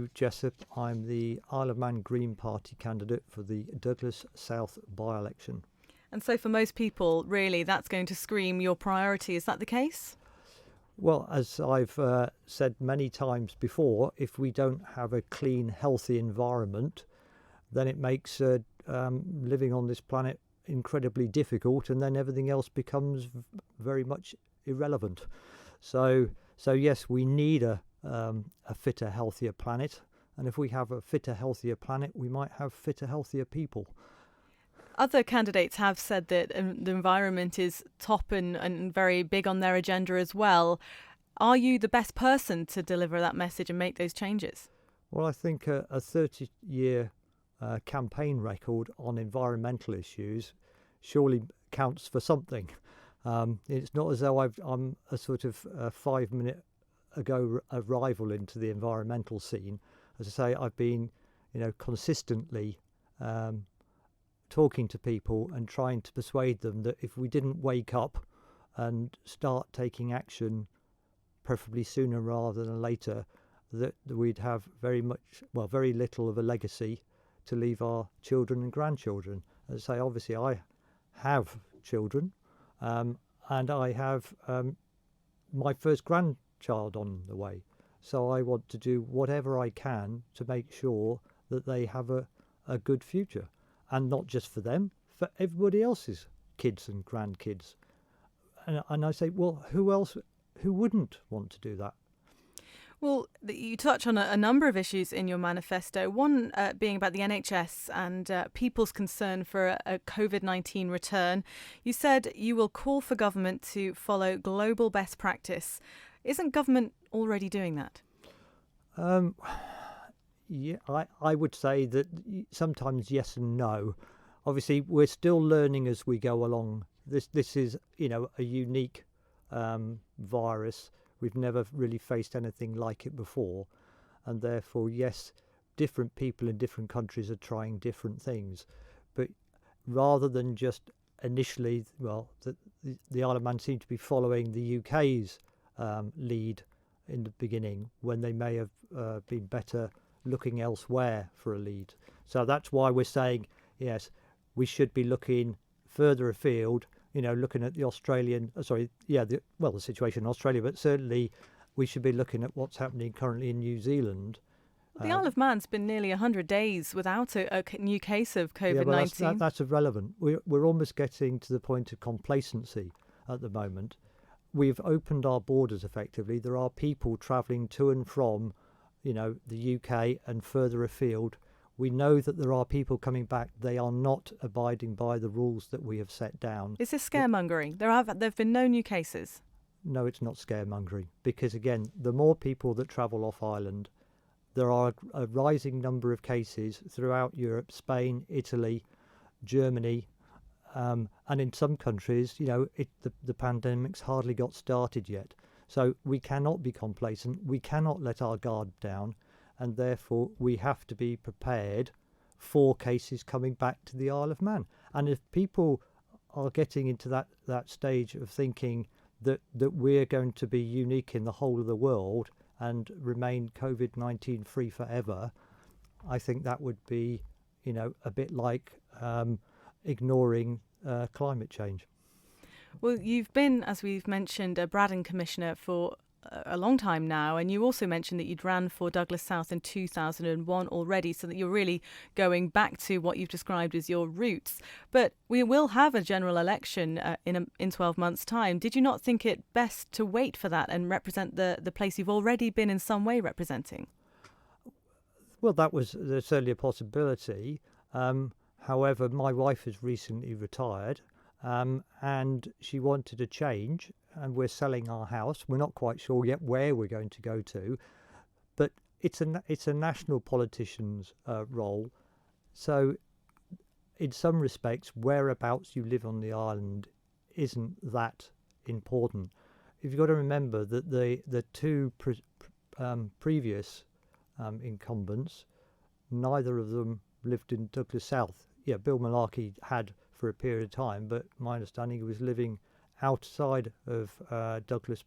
Andrew Jessop. I'm the Isle of Man Green Party candidate for the Douglas South by-election. And so for most people, really, that's going to scream your priority. Is that the case? Well, as I've said many times before, if we don't have a clean, healthy environment, then it makes living on this planet incredibly difficult, and then everything else becomes very much irrelevant. So yes, we need a fitter, healthier planet, and if we have a fitter, healthier planet, we might have fitter, healthier people. Other candidates have said that the environment is top and very big on their agenda as well. Are you the best person to deliver that message and make those changes? Well, I think a 30-year campaign record on environmental issues surely counts for something. It's not as though I'm a sort of 5-minute ago arrival into the environmental scene. As I say, I've been, consistently talking to people and trying to persuade them that if we didn't wake up and start taking action, preferably sooner rather than later, that we'd have very little of a legacy to leave our children and grandchildren. As I say, obviously I have children, and I have my first grandchild on the way. So I want to do whatever I can to make sure that they have a good future. And not just for them, for everybody else's kids and grandkids. And I say, well, who wouldn't want to do that? Well, you touch on a number of issues in your manifesto, one being about the NHS and people's concern for a COVID-19 return. You said you will call for government to follow global best practice. Isn't government already doing that? Yeah, I would say that sometimes yes and no. Obviously, we're still learning as we go along. This is, a unique virus. We've never really faced anything like it before. And therefore, yes, different people in different countries are trying different things. But rather than just initially, the Isle of Man seemed to be following the UK's lead in the beginning, when they may have been better looking elsewhere for a lead. So that's why we're saying, yes, we should be looking further afield, looking at the Australian, the situation in Australia, but certainly we should be looking at what's happening currently in New Zealand. The Isle of Man's been nearly 100 days without a new case of COVID-19. Yeah, that's irrelevant. We're almost getting to the point of complacency at the moment. We've opened our borders effectively. There are people travelling to and from the UK and further afield. We know that there are people coming back. They are not abiding by the rules that we have set down. Is this scaremongering? There have been no new cases. No, it's not scaremongering, because again, the more people that travel off island, there are a rising number of cases throughout Europe, Spain, Italy, Germany, and in some countries, the pandemic's hardly got started yet. So we cannot be complacent, we cannot let our guard down, and therefore we have to be prepared for cases coming back to the Isle of Man. And if people are getting into that stage of thinking that we're going to be unique in the whole of the world and remain COVID-19 free forever, I think that would be, a bit like ignoring climate change. Well, you've been, as we've mentioned, a Braddon Commissioner for a long time now, and you also mentioned that you'd ran for Douglas South in 2001 already, so that you're really going back to what you've described as your roots. But we will have a general election in 12 months' time. Did you not think it best to wait for that and represent the place you've already been in some way representing? Well, that was certainly a possibility. However, my wife has recently retired. And she wanted a change, and we're selling our house. We're not quite sure yet where we're going to go to, but it's a national politician's role. So in some respects, whereabouts you live on the island isn't that important. You've got to remember that the two previous incumbents, neither of them lived in Douglas South. Yeah, Bill Malarkey had for a period of time, but my understanding he was living outside of Douglas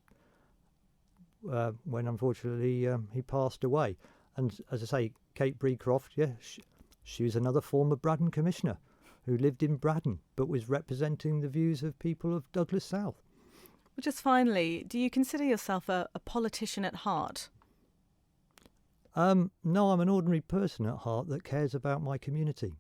when unfortunately he passed away. And as I say, Kate Breecroft, she was another former Braddon commissioner who lived in Braddon but was representing the views of people of Douglas South. Well, just finally, do you consider yourself a politician at heart? No, I'm an ordinary person at heart that cares about my community.